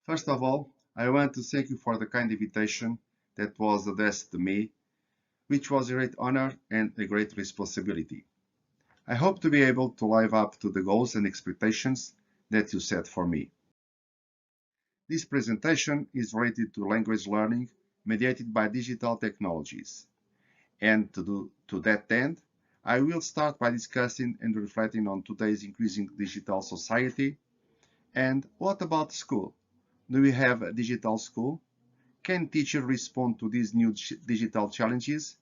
First of all, I want to thank you for the kind invitation that was addressed to me, which was a great honor and a great responsibility. I hope to be able to live up to the goals and expectations that you set for me. This presentation is related to language learning mediated by digital technologies. And to that end, I will start by discussing and reflecting on today's increasing digital society. And what about school? Do we have a digital school? Can teachers respond to these new digital challenges?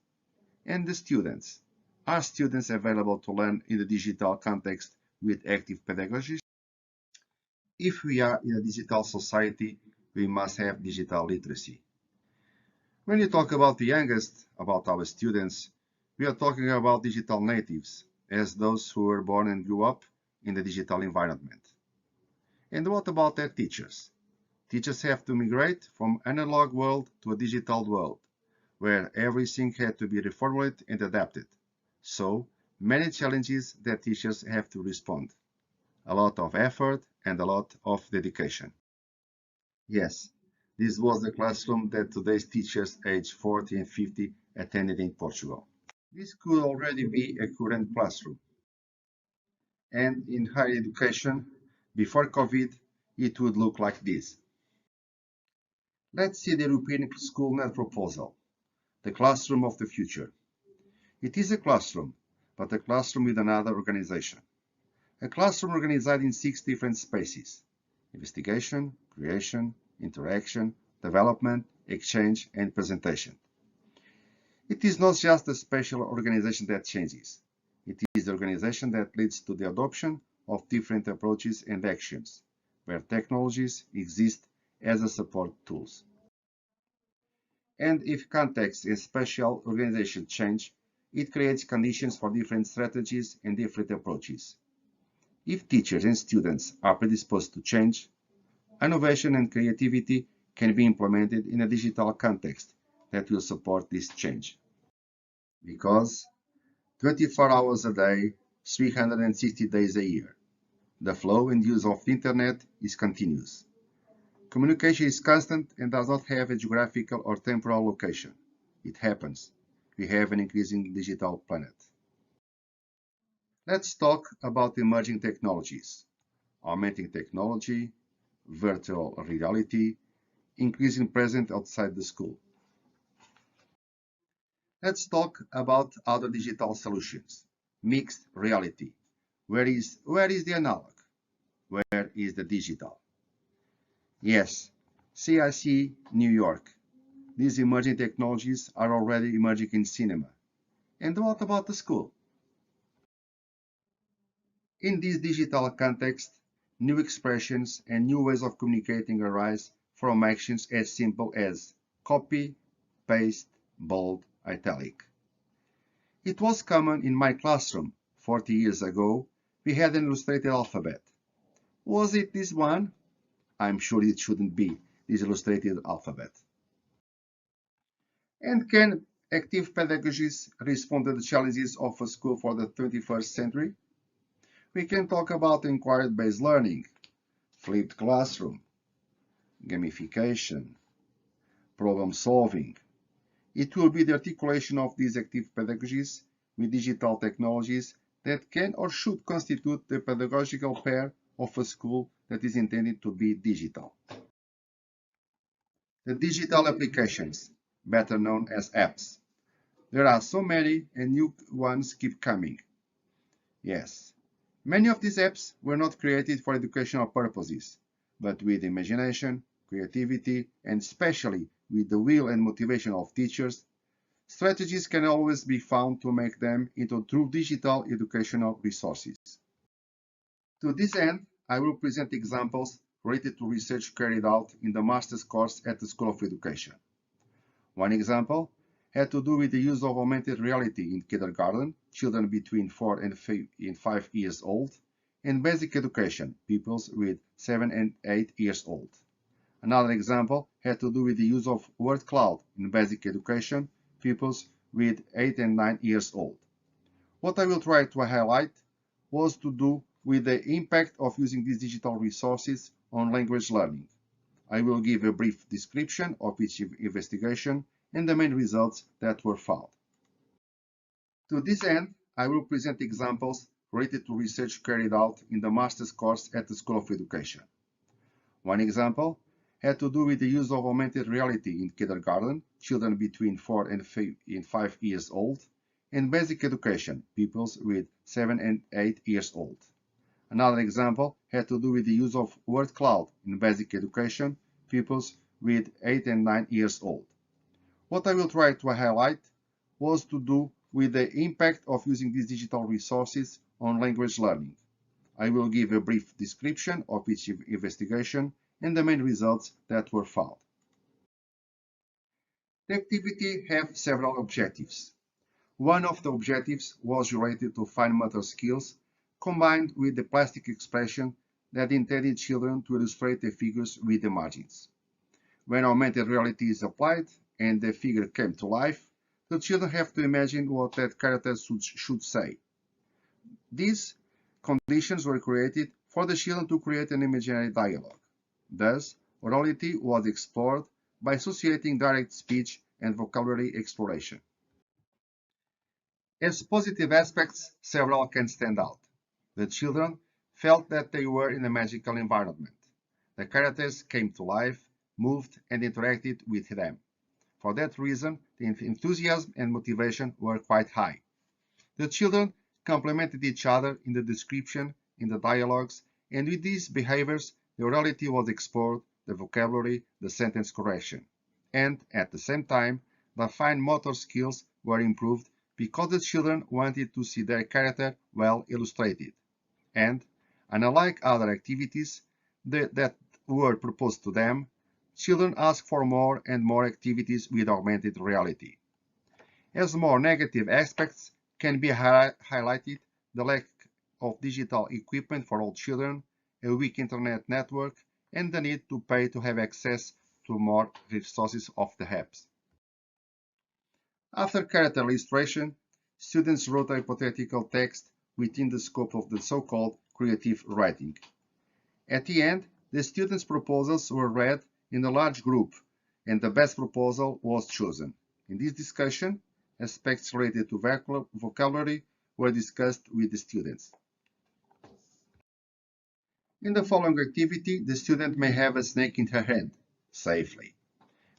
And the students? Are students available to learn in the digital context with active pedagogy? If we are in a digital society, we must have digital literacy. When you talk about the youngest, about our students, we are talking about digital natives, as those who were born and grew up in the digital environment. And what about their teachers? Teachers have to migrate from analog world to a digital world, where everything had to be reformulated and adapted. So, many challenges that teachers have to respond. A lot of effort and a lot of dedication. Yes, this was the classroom that today's teachers aged 40 and 50 attended in Portugal. This could already be a current classroom. And in higher education, before COVID, it would look like this. Let's see the European SchoolNet proposal, the classroom of the future. It is a classroom, but a classroom with another organization. A classroom organized in 6 different spaces: investigation, creation, interaction, development, exchange, and presentation. It is not just a special organization that changes. It is the organization that leads to the adoption of different approaches and actions, where technologies exist as a support tools. And if context and spatial organization change, it creates conditions for different strategies and different approaches. If teachers and students are predisposed to change, innovation and creativity can be implemented in a digital context that will support this change. Because 24 hours a day, 360 days a year, the flow and use of the internet is continuous. Communication is constant and does not have a geographical or temporal location. It happens. We have an increasing digital planet. Let's talk about emerging technologies: augmenting technology, virtual reality, increasing presence outside the school. Let's talk about other digital solutions. Mixed reality. Where is the analog? Where is the digital? Yes, CIC New York. These emerging technologies are already emerging in cinema. And what about the school? In this digital context, new expressions and new ways of communicating arise from actions as simple as copy, paste, bold, italic. It was common in my classroom 40 years ago. We had an illustrated alphabet. Was it this one? I'm sure it shouldn't be this illustrated alphabet. And can active pedagogies respond to the challenges of a school for the 21st century? We can talk about inquiry-based learning, flipped classroom, gamification, problem solving. It will be the articulation of these active pedagogies with digital technologies that can or should constitute the pedagogical pair of a school that is intended to be digital. The digital applications, better known as apps. There are so many and new ones keep coming. Yes, many of these apps were not created for educational purposes, but with imagination, creativity, and especially with the will and motivation of teachers, strategies can always be found to make them into true digital educational resources. To this end, I will present examples related to research carried out in the master's course at the School of Education. One example had to do with the use of augmented reality in kindergarten, children between 4 and 5 years old, and basic education, pupils with 7 and 8 years old. Another example had to do with the use of word cloud in basic education, pupils with 8 and 9 years old. What I will try to highlight was to do with the impact of using these digital resources on language learning. I will give a brief description of each investigation and the main results that were found. To this end, I will present examples related to research carried out in the master's course at the School of Education. One example had to do with the use of augmented reality in kindergarten, children between 4 and 5 years old, and basic education, pupils with 7 and 8 years old. Another example had to do with the use of word cloud in basic education, pupils with 8 and 9 years old. What I will try to highlight was to do with the impact of using these digital resources on language learning. I will give a brief description of each investigation and the main results that were found. The activity had several objectives. One of the objectives was related to fine motor skills combined with the plastic expression that intended children to illustrate the figures with the margins. When augmented reality is applied and the figure came to life, the children have to imagine what that character should say. These conditions were created for the children to create an imaginary dialogue. Thus, orality was explored by associating direct speech and vocabulary exploration. As positive aspects, several can stand out. The children felt that they were in a magical environment. The characters came to life, moved, and interacted with them. For that reason, the enthusiasm and motivation were quite high. The children complemented each other in the description, in the dialogues, and with these behaviors, the orality was explored, the vocabulary, the sentence correction. And, at the same time, the fine motor skills were improved because the children wanted to see their character well illustrated. And, unlike other activities that were proposed to them, children asked for more and more activities with augmented reality. As more negative aspects can be highlighted, the lack of digital equipment for all children, a weak internet network, and the need to pay to have access to more resources of the apps. After character illustration, students wrote a hypothetical text within the scope of the so-called creative writing. At the end, the students' proposals were read in a large group, and the best proposal was chosen. In this discussion, aspects related to vocabulary were discussed with the students. In the following activity, the student may have a snake in her hand, safely.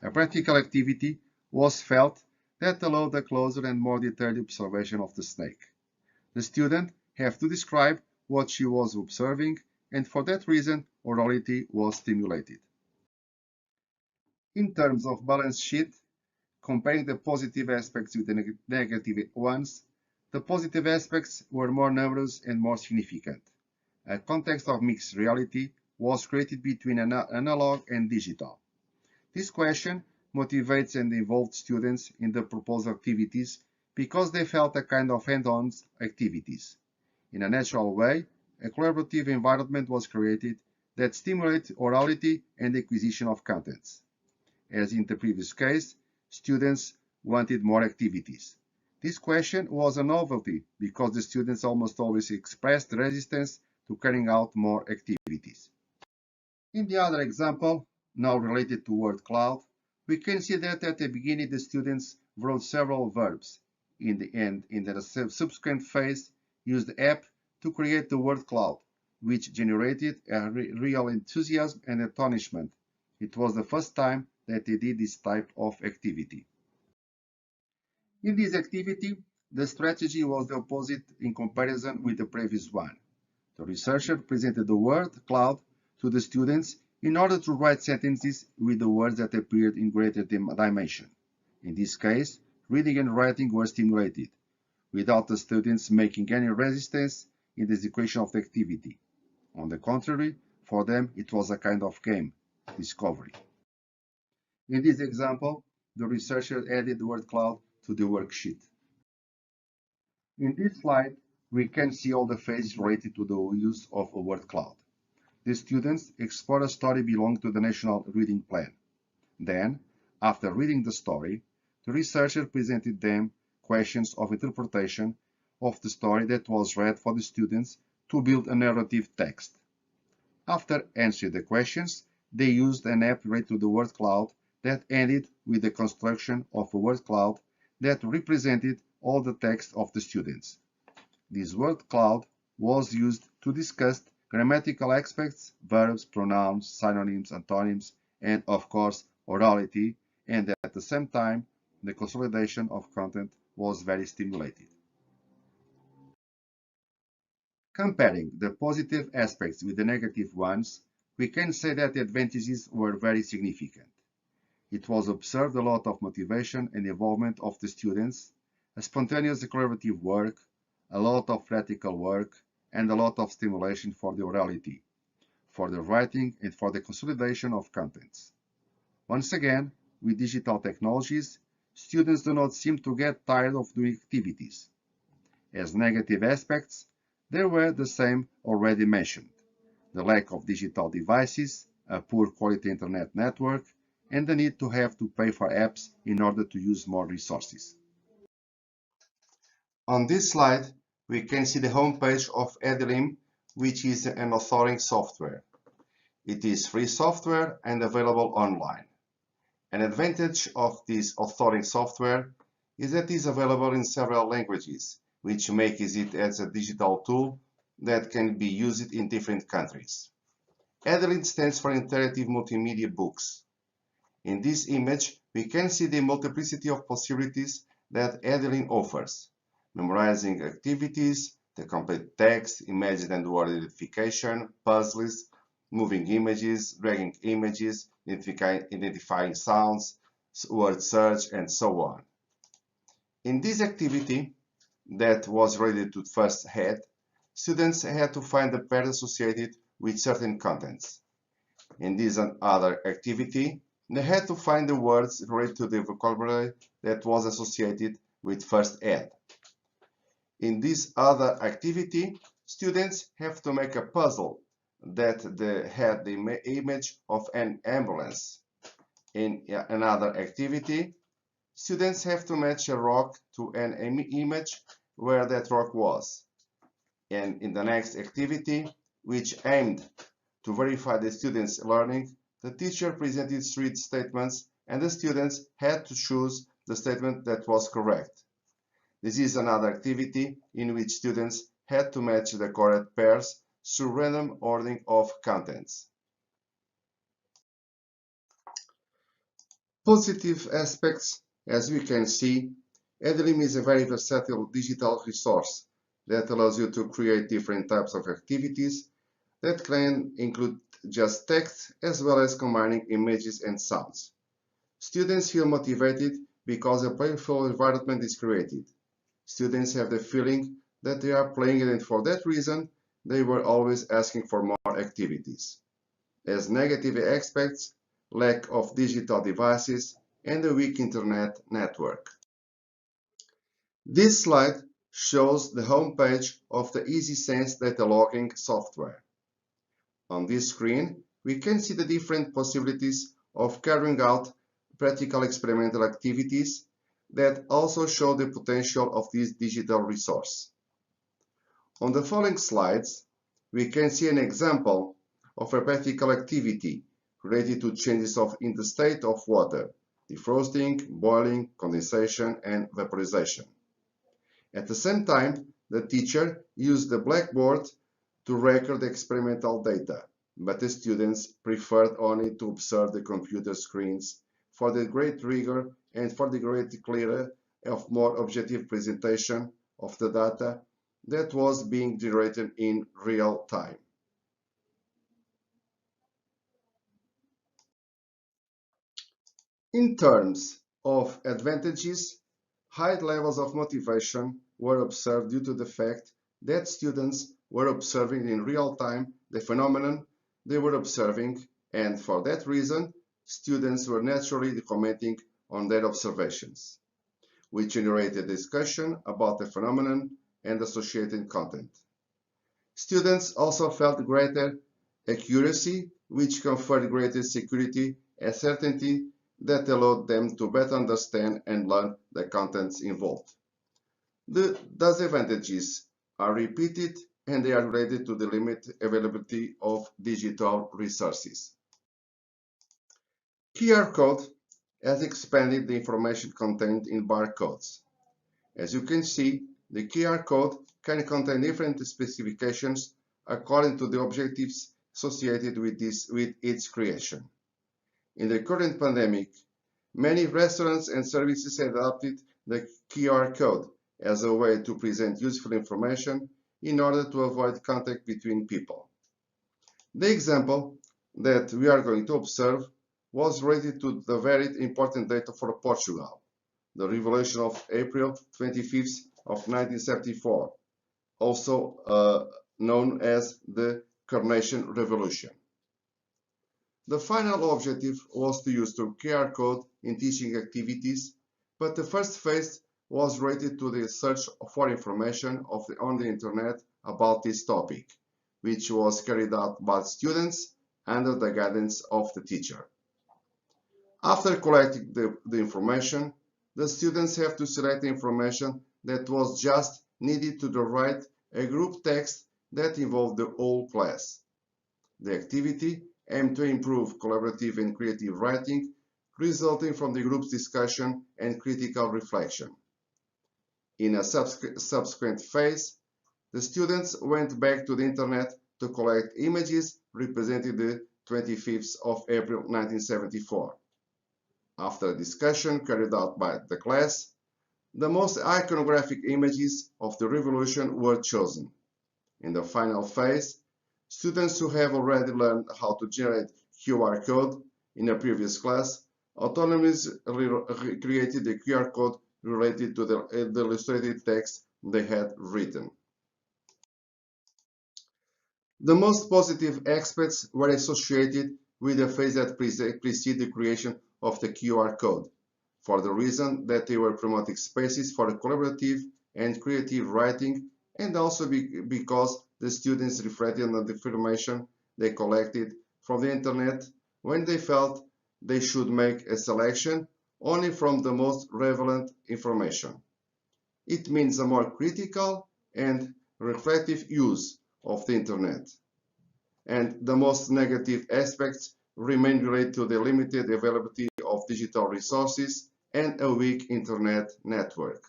A practical activity was felt that allowed a closer and more detailed observation of the snake. The student had to describe what she was observing, and for that reason, orality was stimulated. In terms of balance sheet, comparing the positive aspects with the negative ones, the positive aspects were more numerous and more significant. A context of mixed reality was created between analog and digital. This question motivates and involved students in the proposed activities because they felt a kind of hands-on activities. In a natural way, a collaborative environment was created that stimulated orality and acquisition of contents. As in the previous case, students wanted more activities. This question was a novelty because the students almost always expressed resistance to carrying out more activities. In the other example, now related to word cloud, we can see that at the beginning the students wrote several verbs. In the subsequent phase, used the app to create the word cloud, which generated a real enthusiasm and astonishment. It was the first time that they did this type of activity. In this activity, the strategy was the opposite in comparison with the previous one. The researcher presented the word cloud to the students in order to write sentences with the words that appeared in greater dimension. In this case, reading and writing were stimulated, without the students making any resistance in the execution of the activity. On the contrary, for them it was a kind of game, discovery. In this example, the researcher added the word cloud to the worksheet. In this slide, we can see all the phases related to the use of a word cloud. The students explore a story belonging to the National Reading Plan. Then, after reading the story, the researcher presented them questions of interpretation of the story that was read for the students to build a narrative text. After answering the questions, they used an app related to the word cloud that ended with the construction of a word cloud that represented all the text of the students. This word cloud was used to discuss grammatical aspects, verbs, pronouns, synonyms, antonyms, and of course orality, and at the same time the consolidation of content was very stimulated. Comparing the positive aspects with the negative ones, we can say that the advantages were very significant. It was observed a lot of motivation and involvement of the students, a spontaneous collaborative work, a lot of practical work, and a lot of stimulation for the orality, for the writing, and for the consolidation of contents. Once again, with digital technologies, students do not seem to get tired of doing activities. As negative aspects, there were the same already mentioned: the lack of digital devices, a poor quality internet network, and the need to have to pay for apps in order to use more resources. On this slide, we can see the homepage of Edelim, which is an authoring software. It is free software and available online. An advantage of this authoring software is that it is available in several languages, which makes it as a digital tool that can be used in different countries. Edelin stands for Interactive Multimedia Books. In this image, we can see the multiplicity of possibilities that Edelin offers: memorizing activities, the complete text, image and word identification, puzzles, moving images, dragging images, identifying sounds, word search, and so on. In this activity that was related to first head, students had to find the pair associated with certain contents. In this other activity, they had to find the words related to the vocabulary that was associated with first ed. In this other activity, students have to make a puzzle that had the image of an ambulance. In another activity, students have to match a rock to an image where that rock was. And in the next activity, which aimed to verify the students' learning, the teacher presented 3 statements and the students had to choose the statement that was correct. This is another activity in which students had to match the correct pairs through random ordering of contents. Positive aspects: as we can see, Edelim is a very versatile digital resource that allows you to create different types of activities that can include just text as well as combining images and sounds. Students feel motivated because a playful environment is created. Students have the feeling that they are playing and for that reason they were always asking for more activities. As negative aspects, lack of digital devices and a weak internet network. This slide shows the homepage of the EasySense data logging software. On this screen, we can see the different possibilities of carrying out practical experimental activities that also show the potential of this digital resource. On the following slides, we can see an example of a practical activity related to changes in the state of water: defrosting, boiling, condensation, and vaporization. At the same time, the teacher used the blackboard to record the experimental data, but the students preferred only to observe the computer screens for the great rigor and for the great clarity of more objective presentation of the data that was being generated in real time. In terms of advantages, high levels of motivation were observed due to the fact that students were observing in real time the phenomenon they were observing, and for that reason, students were naturally commenting on their observations, which generated discussion about the phenomenon and associated content. Students also felt greater accuracy, which conferred greater security and certainty that allowed them to better understand and learn the contents involved. The disadvantages are repeated and they are related to the limited availability of digital resources. QR code has expanded the information contained in barcodes. As you can see, the QR code can contain different specifications according to the objectives associated with its creation. In the current pandemic, many restaurants and services adopted the QR code as a way to present useful information in order to avoid contact between people. The example that we are going to observe was related to the very important date for Portugal, the Revolution of April 25th of 1974, also known as the Carnation Revolution. The final objective was to use the QR code in teaching activities, but the first phase was related to the search for information on the internet about this topic, which was carried out by students under the guidance of the teacher. After collecting the information, the students have to select the information that was just needed to write a group text that involved the whole class. The activity aimed to improve collaborative and creative writing, resulting from the group's discussion and critical reflection. In a subsequent phase, the students went back to the internet to collect images representing the 25th of April 1974. After a discussion carried out by the class, the most iconographic images of the revolution were chosen. In the final phase, students who have already learned how to generate QR code in a previous class autonomously created the QR code related to the illustrated text they had written. The most positive aspects were associated with the phase that preceded the creation of the QR code, for the reason that they were promoting spaces for collaborative and creative writing, and also because the students reflected on the information they collected from the internet when they felt they should make a selection only from the most relevant information. It means a more critical and reflective use of the internet. And the most negative aspects remain related to the limited availability of digital resources and a weak internet network.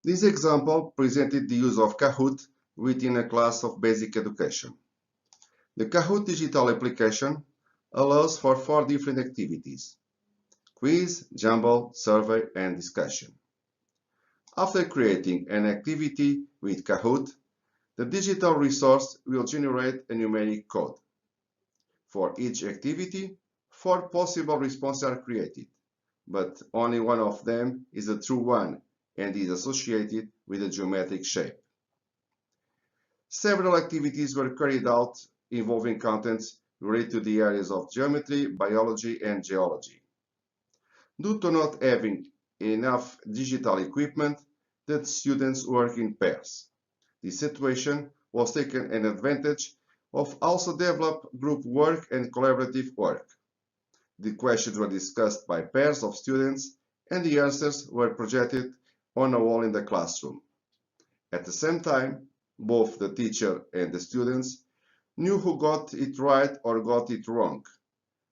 This example presented the use of Kahoot within a class of basic education. The Kahoot digital application allows for 4 different activities: quiz, jumble, survey, and discussion. After creating an activity with Kahoot, the digital resource will generate a numeric code. For each activity, 4 possible responses are created, but only one of them is a true one and is associated with a geometric shape. Several activities were carried out involving contents related to the areas of geometry, biology, and geology. Due to not having enough digital equipment, the students work in pairs. This situation was taken an advantage of also develop group work and collaborative work. The questions were discussed by pairs of students and the answers were projected on a wall in the classroom. At the same time, both the teacher and the students knew who got it right or got it wrong.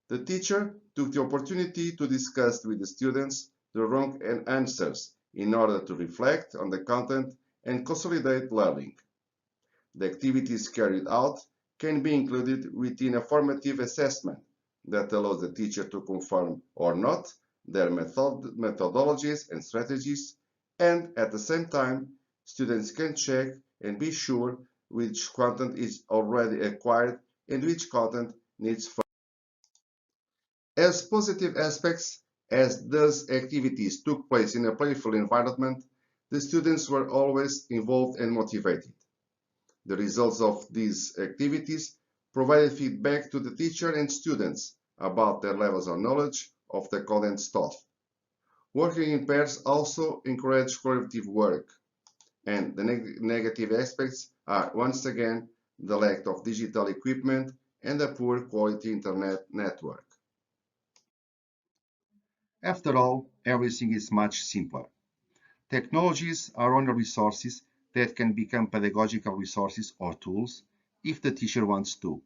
The teacher took the opportunity to discuss with the students the wrong answers in order to reflect on the content and consolidate learning. The activities carried out can be included within a formative assessment that allows the teacher to confirm or not their methodologies and strategies, and at the same time, students can check and be sure which content is already acquired and which content needs further. As positive aspects as those activities took place in a playful environment, the students were always involved and motivated. The results of these activities provided feedback to the teacher and students about their levels of knowledge of the contents taught. Working in pairs also encouraged collaborative work, and the negative aspects are once again the lack of digital equipment and a poor quality internet network. After all, everything is much simpler. Technologies are only resources that can become pedagogical resources or tools if the teacher wants to.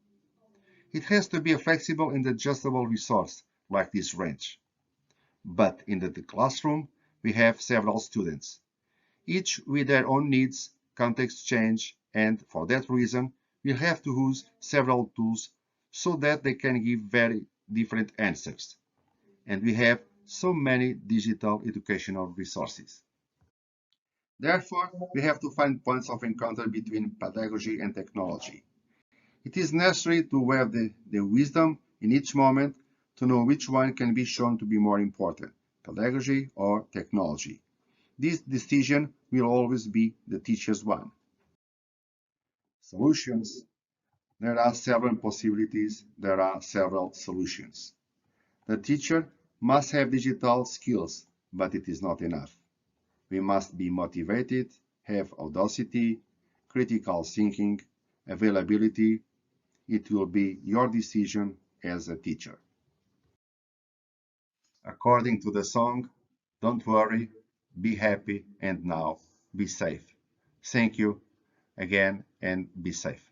It has to be a flexible and adjustable resource like this wrench. But in the classroom, we have several students, each with their own needs, context change, and for that reason, we'll have to use several tools so that they can give very different answers. And we have so many digital educational resources. Therefore, we have to find points of encounter between pedagogy and technology. It is necessary to have the wisdom in each moment to know which one can be shown to be more important, pedagogy or technology. This decision will always be the teacher's one. Solutions. There are several possibilities, there are several solutions. The teacher must have digital skills, but it is not enough. We must be motivated, have audacity, critical thinking, availability. It will be your decision as a teacher. According to the song, don't worry, be happy, and now be safe. Thank you again and be safe.